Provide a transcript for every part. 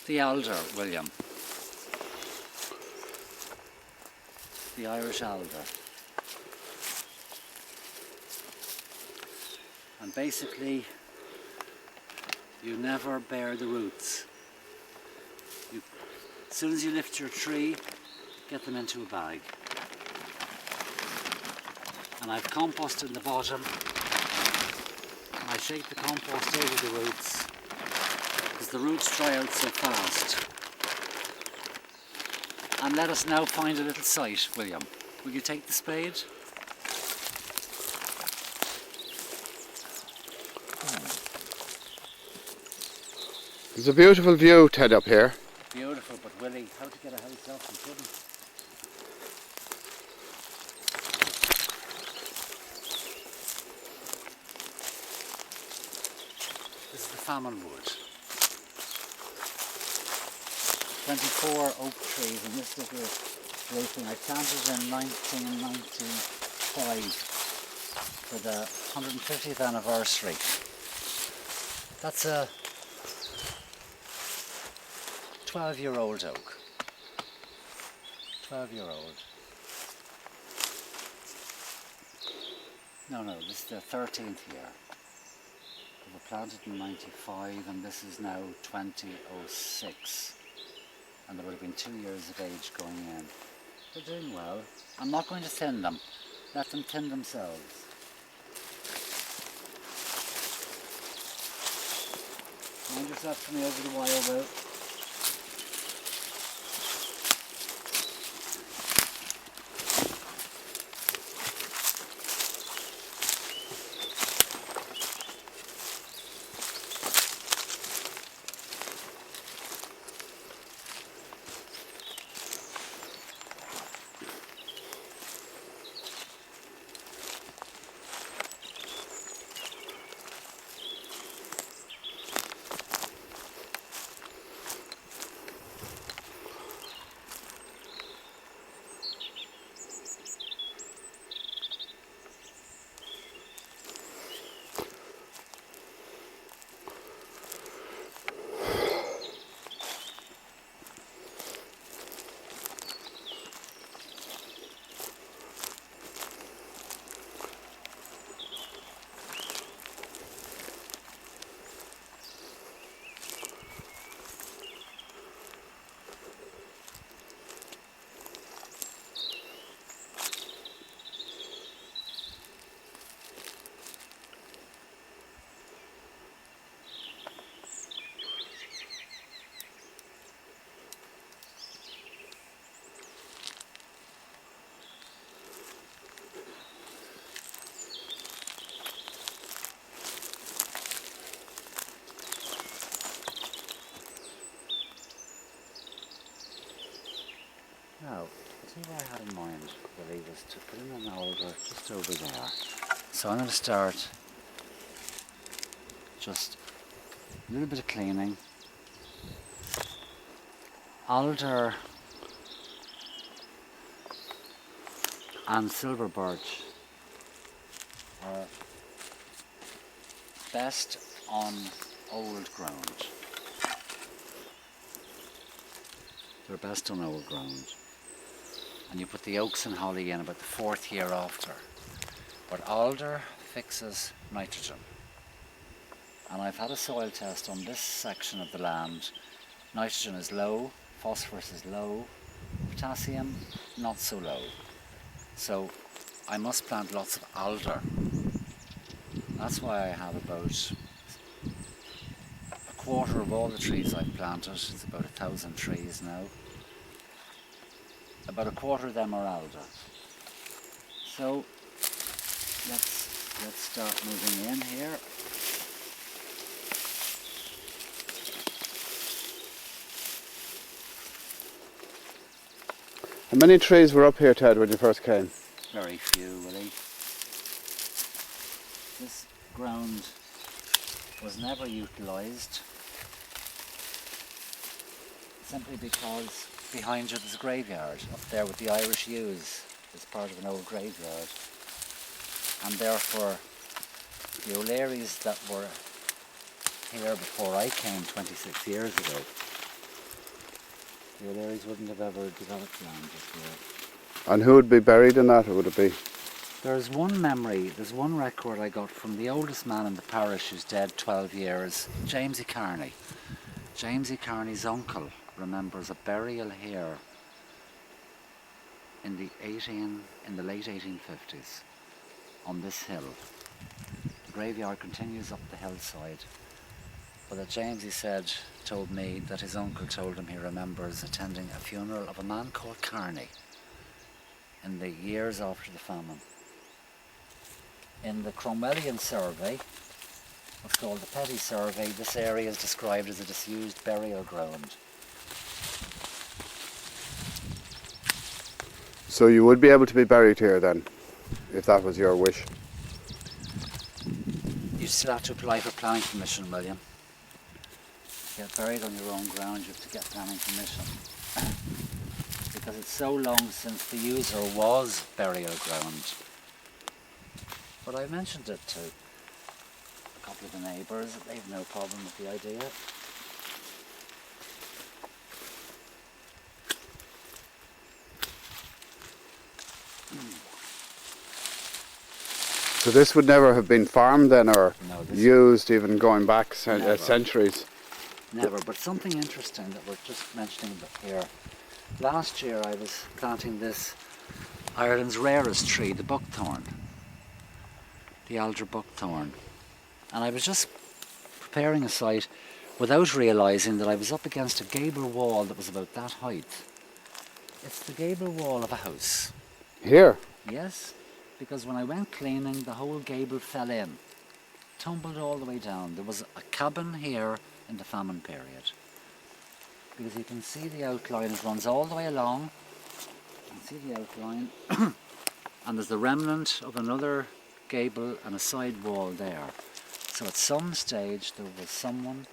The alder, William. The Irish alder. And basically, you never bare the roots. As soon as you lift your tree, get them into a bag. And I've compost in the bottom. I shake the compost over the roots because the roots dry out so fast. And let us now find a little site, William. Will you take the spade? It's a beautiful view, Ted, up here. Beautiful, but Willie, how to get a house off and couldn't. This is the famine wood. 24 oak trees in this little grouping. I planted in 1995 for the 150th anniversary. That's a 12-year-old oak. 12-year-old. No, this is the 13th year. They were planted in 95 and this is now 2006. And they would have been 2 years of age going in. They're doing well. I'm not going to thin them. Let them thin themselves. Mind yourself coming over the wire though. Now, see what I had in mind really was to put in an alder just over there. So I'm going to start just a little bit of cleaning. Alder and silver birch are best on old ground. They're best on old ground. And you put the oaks and holly in about the 4th year after. But alder fixes nitrogen. And I've had a soil test on this section of the land. Nitrogen is low, phosphorus is low, potassium not so low. So I must plant lots of alder. That's why I have about a quarter of all the trees I've planted. It's about 1,000 trees now. About a quarter of them are alder. So let's start moving in here. How many trees were up here, Ted, when you first came? Very few, Willie. This ground was never utilised simply because behind you there's a graveyard up there with the Irish yews. It's part of an old graveyard, and therefore the O'Learys that were here before I came 26 years ago The O'Learys wouldn't have ever developed land just here. And who would be buried in that, or would it be? There's one memory, there's one record I got from the oldest man in the parish who's dead 12 years, James E. Carney. James E. Carney's uncle remembers a burial here in the late 1850s on this hill. The graveyard continues up the hillside. But that James, he said, told me that his uncle told him he remembers attending a funeral of a man called Carney in the years after the famine. In the Cromwellian survey, what's called the Petty Survey, this area is described as a disused burial ground. So you would be able to be buried here then, if that was your wish? You still have to apply for planning permission, William. To get buried on your own ground, you have to get planning permission. Because it's so long since the user was burial ground. But I mentioned it to a couple of the neighbours, they've no problem with the idea. So this would never have been farmed then, or No, used even going back Never. centuries? Never, but something interesting that we're just mentioning here. Last year I was planting this Ireland's rarest tree, the buckthorn, the alder buckthorn. And I was just preparing a site without realising that I was up against a gable wall that was about that height. It's the gable wall of a house. Here? Yes, because when I went cleaning, the whole gable fell in, tumbled all the way down. There was a cabin here in the famine period. Because you can see the outline, it runs all the way along. You can see the outline. And there's the remnant of another gable and a side wall there. So at some stage there was someone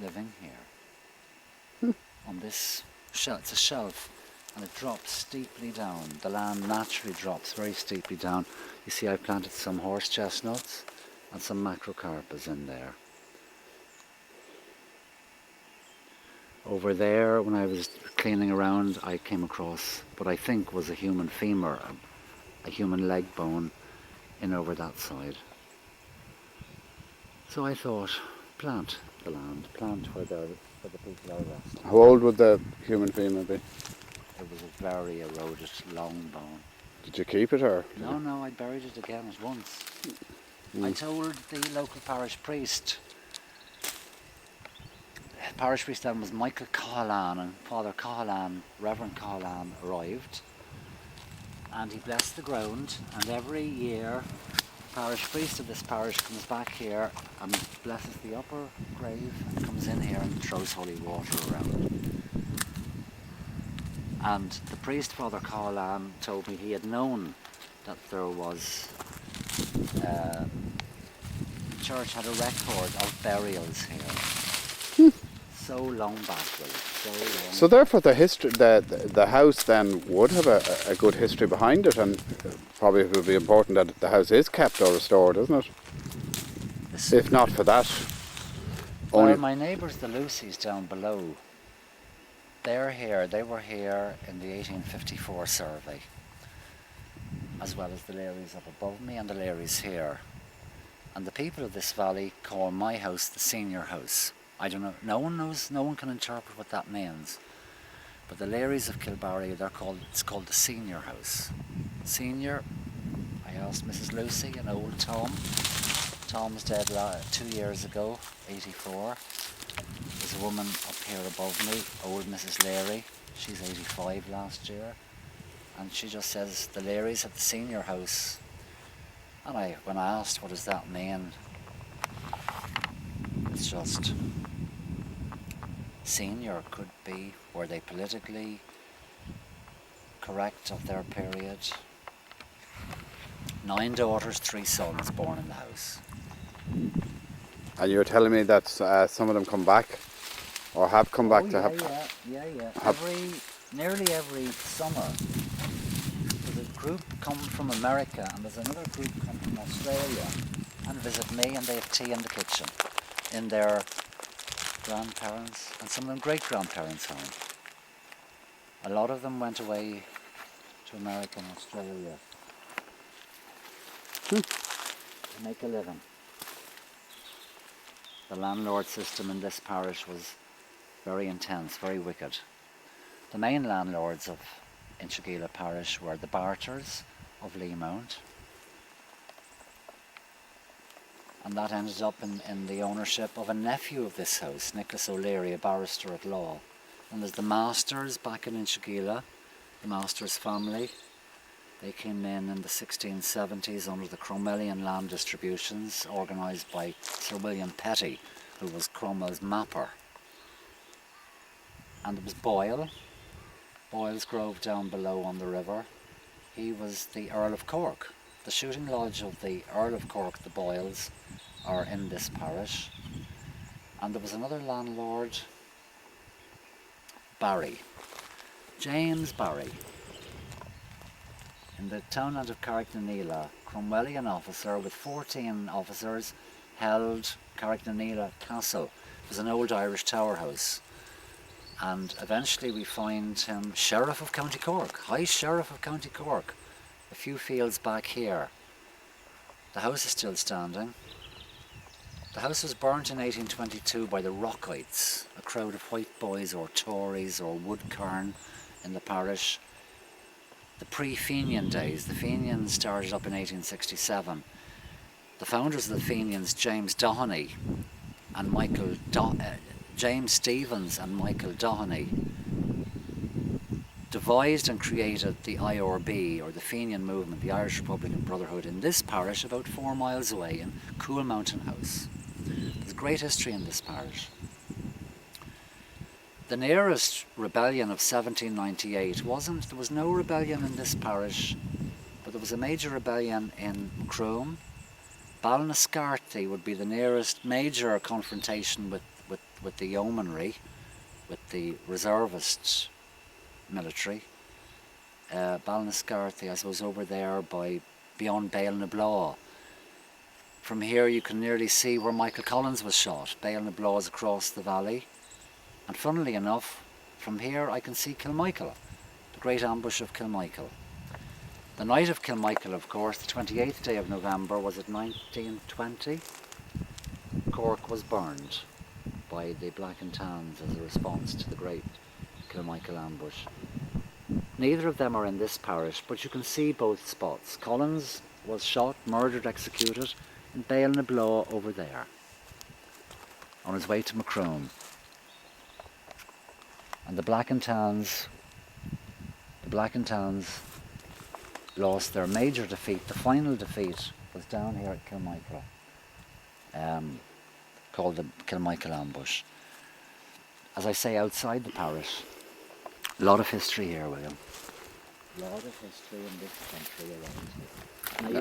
living here. On this shelf, it's a shelf, and it drops steeply down. The land naturally drops very steeply down. You see I've planted some horse chestnuts and some macrocarpus in there. Over there, when I was cleaning around, I came across what I think was a human femur, a human leg bone, in over that side. So I thought, plant the land, plant where the people are resting. How old would the human femur be? It was a very eroded, long bone. Did you keep it, or? No, I buried it again at once. I told the local parish priest. The parish priest then was Michael Cahalane, and Father Cahalane, Reverend Cahalane, arrived, and he blessed the ground. And every year, the parish priest of this parish comes back here and blesses the upper grave, and comes in here and throws holy water around. And the priest, Father Cahalane, told me he had known that there was the church had a record of burials here. So long back, Willie, so long. So therefore the house then would have a good history behind it, and probably it would be important that the house is kept or restored, isn't it? If not for that. Well, my neighbours, the Lucys down below, they were here in the 1854 survey, as well as the Larrys up above me and the Larrys here. And the people of this valley call my house the senior house. I don't know, no one knows, no one can interpret what that means. But the Larrys of Kilbarry, it's called the senior house. Senior, I asked Mrs. Lucy and old Tom. Tom's dead 2 years ago, 84. There's a woman up here above me, old Mrs. Larry. She's 85 last year. And she just says, the Larrys have the senior house. And when I asked, what does that mean? It's just, senior could be, were they politically correct of their period? 9 daughters, 3 sons born in the house. And you were telling me that some of them come back, or have come back to have... Nearly every summer, there's a group come from America, and there's another group come from Australia and visit me, and they have tea in the kitchen in their grandparents' and some of them great-grandparents' home. A lot of them went away to America and Australia to make a living. The landlord system in this parish was very intense, very wicked. The main landlords of Inchigeelagh parish were the Barters of Leamount, and that ended up in the ownership of a nephew of this house, Nicholas O'Leary, a barrister at law. And there's the Masters back in Inchigeelagh, the Masters family. They came in the 1670s under the Cromwellian land distributions organised by Sir William Petty, who was Cromwell's mapper. And there was Boyle, Boyle's Grove down below on the river. He was the Earl of Cork. The shooting lodge of the Earl of Cork, the Boyles, are in this parish. And there was another landlord, Barry, James Barry. In the townland of Carricknaneela, Cromwellian officer with 14 officers held Carricknaneela Castle. It was an old Irish tower house. And eventually we find him Sheriff of County Cork, High Sheriff of County Cork, a few fields back here. The house is still standing. The house was burnt in 1822 by the Rockites, a crowd of white boys or Tories or woodkern in the parish. The pre-Fenian days, the Fenians started up in 1867. The founders of the Fenians, James Doheny and James Stevens and Michael Doheny, devised and created the IRB, or the Fenian movement, the Irish Republican Brotherhood, in this parish about 4 miles away in Cool Mountain House. There's great history in this parish. The nearest rebellion of 1798 there was no rebellion in this parish, but there was a major rebellion in Macroom. Ballinascarthy would be the nearest major confrontation with the yeomanry, with the reservist military. Ballinascarthy, I suppose, over there beyond Bale-na-Blaw. From here you can nearly see where Michael Collins was shot. Bale-na-Blaw is across the valley. And funnily enough, from here I can see Kilmichael, the great ambush of Kilmichael. The night of Kilmichael, of course, the 28th day of November, was it 1920? Cork was burned by the Black and Tans as a response to the great Kilmichael ambush. Neither of them are in this parish, but you can see both spots. Collins was shot, murdered, executed in Bale-na-Blaw over there, on his way to Macroom. And the Black and Tans lost their major defeat. The final defeat was down here at Kilmichael, called the Kilmichael ambush. As I say, outside the parish, a lot of history here, William. A lot of history in this country around here.